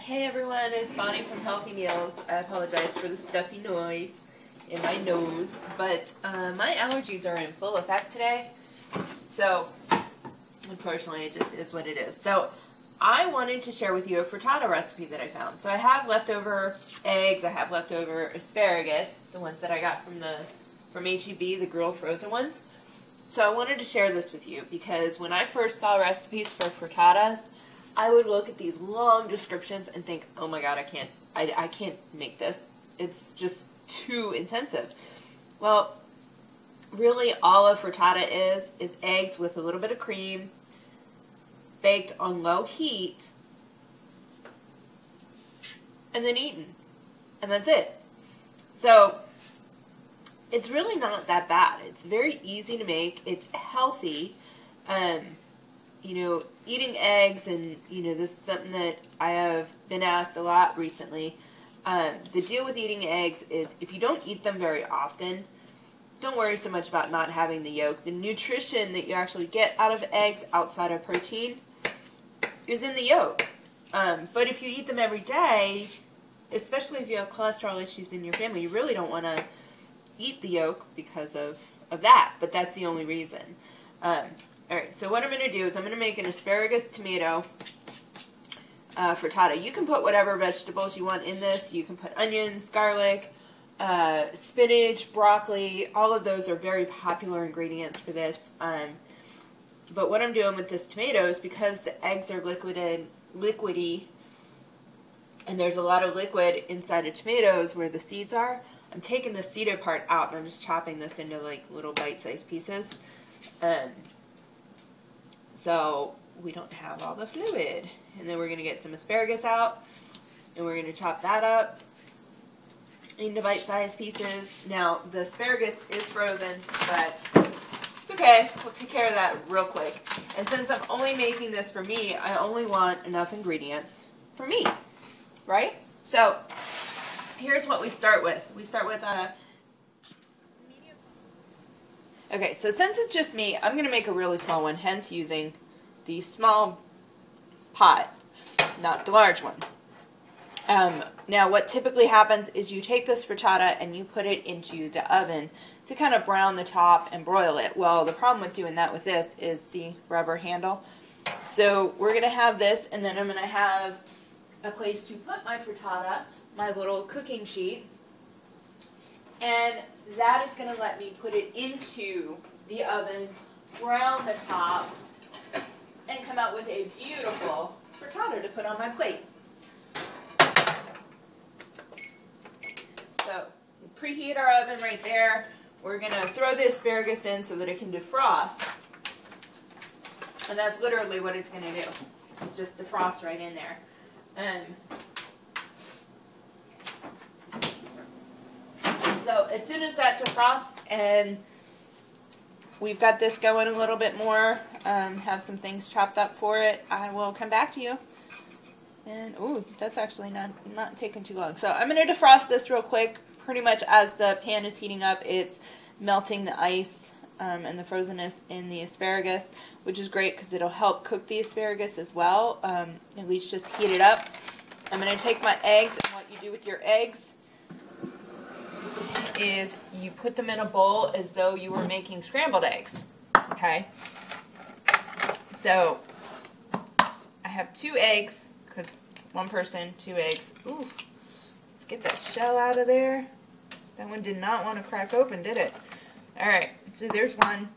Hey everyone, it's Bonnie from Healthy Meals. I apologize for the stuffy noise in my nose, but my allergies are in full effect today, so unfortunately it just is what it is. So I wanted to share with you a frittata recipe that I found. So I have leftover eggs, I have leftover asparagus, the ones that I got from H-E-B, the grilled frozen ones. So I wanted to share this with you because when I first saw recipes for frittatas, I would look at these long descriptions and think, oh my god, I can't make this. It's just too intensive. Well, really all a frittata is eggs with a little bit of cream, baked on low heat, and then eaten. And that's it. So it's really not that bad. It's very easy to make. It's healthy. You know, eating eggs, and this is something that I have been asked a lot recently. The deal with eating eggs is if you don't eat them very often, don't worry so much about not having the yolk. The nutrition that you actually get out of eggs outside of protein is in the yolk. But if you eat them every day, especially if you have cholesterol issues in your family, you really don't want to eat the yolk because of that, but that's the only reason. Alright, so what I'm going to do is I'm going to make an asparagus tomato frittata. You can put whatever vegetables you want in this. You can put onions, garlic, spinach, broccoli. All of those are very popular ingredients for this. But what I'm doing with this tomato is because the eggs are liquidy, and there's a lot of liquid inside of tomatoes where the seeds are, I'm taking the seeded part out and I'm just chopping this into like little bite-sized pieces. So we don't have all the fluid. And then we're going to get some asparagus out, and we're going to chop that up into bite-sized pieces. Now, the asparagus is frozen, but it's okay. We'll take care of that real quick. And since I'm only making this for me, I only want enough ingredients for me, right? So here's what we start with. We start with a medium. Okay, so since it's just me, I'm going to make a really small one, hence using the small pot, not the large one. Now what typically happens is you take this frittata and you put it into the oven to kind of brown the top and broil it. Well, the problem with doing that with this is the rubber handle. So we're going to have this, and then I'm going to have a place to put my frittata, my little cooking sheet, and that is going to let me put it into the oven, brown the top, and come out with a beautiful frittata to put on my plate. So, preheat our oven right there. We're going to throw the asparagus in so that it can defrost. And that's literally what it's going to do. It's just defrost right in there. So as soon as that defrosts and we've got this going a little bit more, have some things chopped up for it, I will come back to you. And, ooh, that's actually not taking too long. So I'm going to defrost this real quick. Pretty much as the pan is heating up, it's melting the ice and the frozenness in the asparagus, which is great because it'll help cook the asparagus as well, at least just heat it up. I'm going to take my eggs, and what you do with your eggs is you put them in a bowl as though you were making scrambled eggs. Okay? So I have 2 eggs, because one person, 2 eggs. Ooh, let's get that shell out of there. That one did not want to crack open, did it? Alright, so there's 1.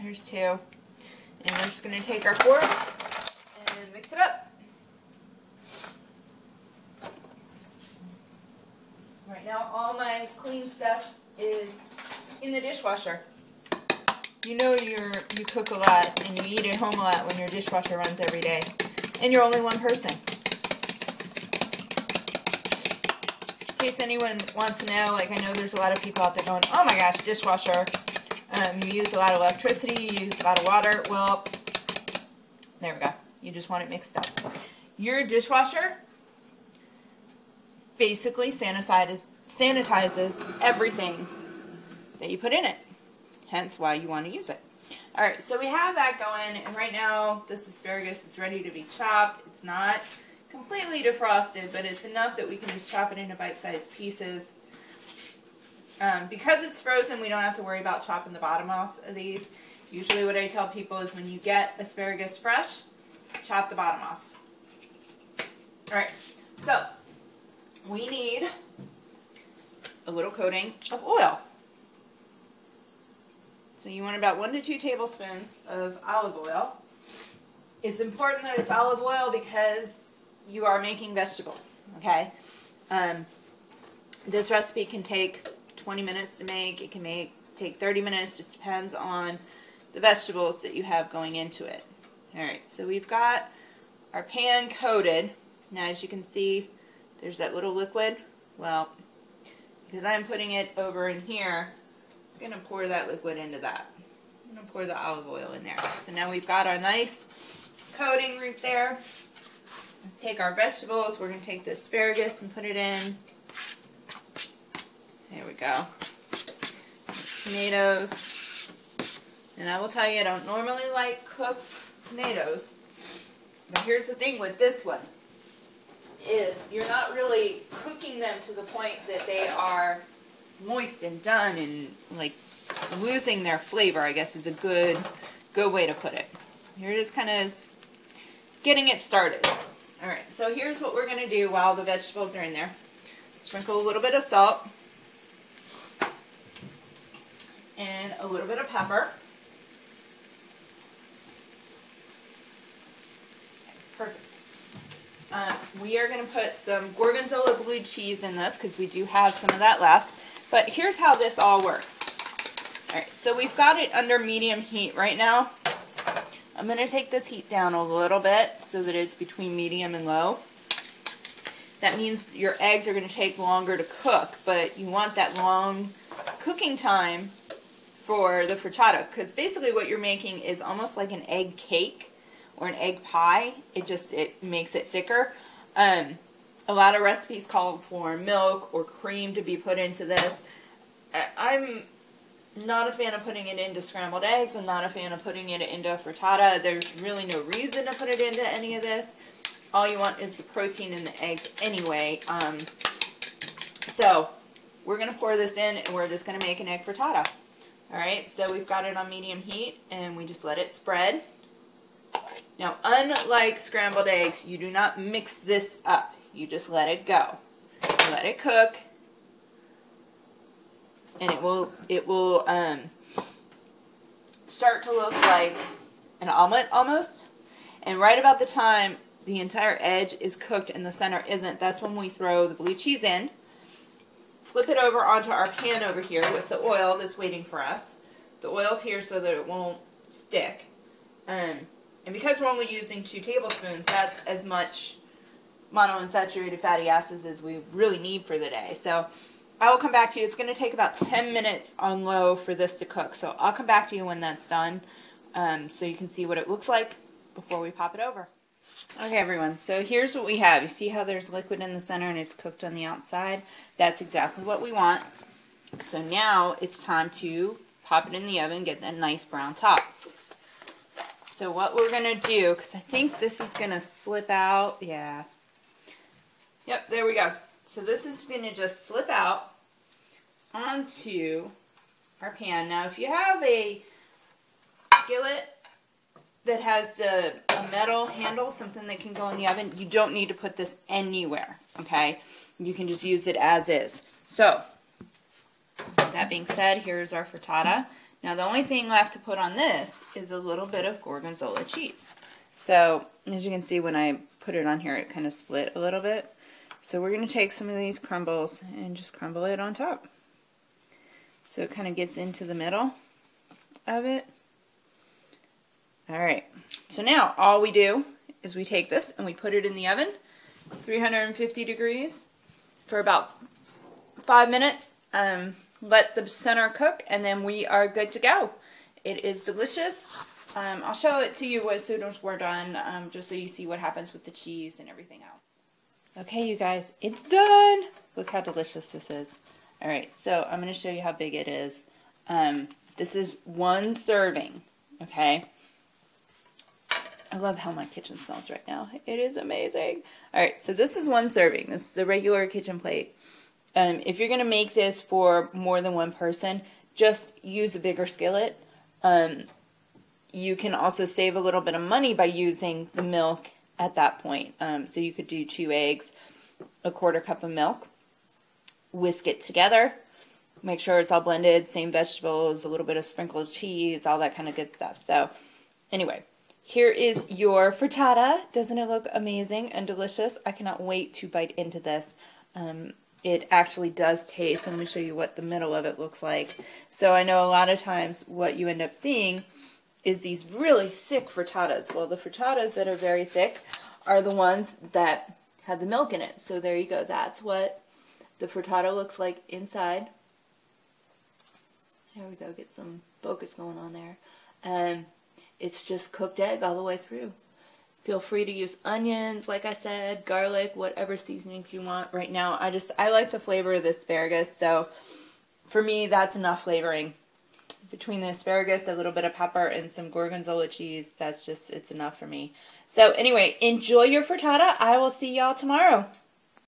There's 2. And we're just going to take our fork and mix it up. Right now, all my clean stuff is in the dishwasher. You know you cook a lot and you eat at home a lot when your dishwasher runs every day. And you're only one person. In case anyone wants to know, like I know there's a lot of people out there going, oh my gosh, dishwasher. You use a lot of electricity, you use a lot of water. Well, there we go. You just want it mixed up. Your dishwasher basically sanitizes everything that you put in it. Hence why you want to use it. Alright, so we have that going, and right now this asparagus is ready to be chopped. It's not completely defrosted, but it's enough that we can just chop it into bite-sized pieces. Because it's frozen, we don't have to worry about chopping the bottom off of these. Usually what I tell people is when you get asparagus fresh, chop the bottom off. Alright, so we need a little coating of oil. So you want about 1 to 2 tablespoons of olive oil. It's important that it's olive oil because you are making vegetables, okay? This recipe can take 20 minutes to make. It can take 30 minutes, just depends on the vegetables that you have going into it. Alright, so we've got our pan coated. Now as you can see, there's that little liquid. Well, because I'm putting it over in here, I'm going to pour that liquid into that. I'm going to pour the olive oil in there. So now we've got our nice coating right there. Let's take our vegetables. We're going to take the asparagus and put it in. There we go. Tomatoes. And I will tell you, I don't normally like cooked tomatoes. But here's the thing with this one. Is you're not really cooking them to the point that they are moist and done and like losing their flavor, I guess is a good way to put it. You're just kind of getting it started. Alright, so here's what we're going to do while the vegetables are in there. Sprinkle a little bit of salt and a little bit of pepper. Perfect. We are going to put some gorgonzola blue cheese in this because we do have some of that left. But here's how this all works. Alright, so we've got it under medium heat right now. I'm going to take this heat down a little bit so that it's between medium and low. That means your eggs are going to take longer to cook, but you want that long cooking time for the frittata because basically what you're making is almost like an egg cake or an egg pie. It makes it thicker. A lot of recipes call for milk or cream to be put into this. I'm not a fan of putting it into scrambled eggs. I'm not a fan of putting it into a frittata. There's really no reason to put it into any of this. All you want is the protein in the eggs anyway. So we're going to pour this in and we're just going to make an egg frittata. Alright, so we've got it on medium heat and we just let it spread. Now, unlike scrambled eggs, you do not mix this up. You just let it go. Let it cook. And it will start to look like an omelet almost. And right about the time the entire edge is cooked and the center isn't, that's when we throw the blue cheese in. Flip it over onto our pan over here with the oil that's waiting for us. The oil's here so that it won't stick. And because we're only using 2 tablespoons, that's as much monounsaturated fatty acids as we really need for the day. So I will come back to you. It's going to take about 10 minutes on low for this to cook. So I'll come back to you when that's done so you can see what it looks like before we pop it over. Okay, everyone, so here's what we have. You see how there's liquid in the center and it's cooked on the outside? That's exactly what we want. So now it's time to pop it in the oven, get that nice brown top. So what we're going to do, because I think this is going to slip out, yeah. Yep, there we go. So this is going to just slip out onto our pan. Now if you have a skillet that has a metal handle, something that can go in the oven, you don't need to put this anywhere, okay? You can just use it as is. So, that being said, here's our frittata. Now the only thing left to put on this is a little bit of gorgonzola cheese. So, as you can see when I put it on here, it kind of split a little bit. So we're going to take some of these crumbles and just crumble it on top. So it kind of gets into the middle of it. Alright, so now all we do is we take this and we put it in the oven, 350 degrees, for about 5 minutes. Let the center cook, and then we are good to go. It is delicious. I'll show it to you as soon as we're done, just so you see what happens with the cheese and everything else. Okay, you guys, it's done! Look how delicious this is. Alright, so I'm going to show you how big it is. This is 1 serving, okay? I love how my kitchen smells right now. It is amazing. All right, so this is 1 serving. This is a regular kitchen plate. If you're going to make this for more than 1 person, just use a bigger skillet. You can also save a little bit of money by using the milk at that point. So you could do 2 eggs, 1/4 cup of milk, whisk it together, make sure it's all blended, same vegetables, a little bit of sprinkled cheese, all that kind of good stuff. So anyway, here is your frittata. Doesn't it look amazing and delicious? I cannot wait to bite into this. It actually does taste. Let me show you what the middle of it looks like. So I know a lot of times what you end up seeing is these really thick frittatas. Well, the frittatas that are very thick are the ones that have the milk in it. So there you go. That's what the frittata looks like inside. There we go. Get some focus going on there. It's just cooked egg all the way through. Feel free to use onions, like I said, garlic, whatever seasonings you want. Right now, I like the flavor of the asparagus, so for me, that's enough flavoring. Between the asparagus, a little bit of pepper, and some gorgonzola cheese, it's enough for me. So anyway, enjoy your frittata. I will see y'all tomorrow.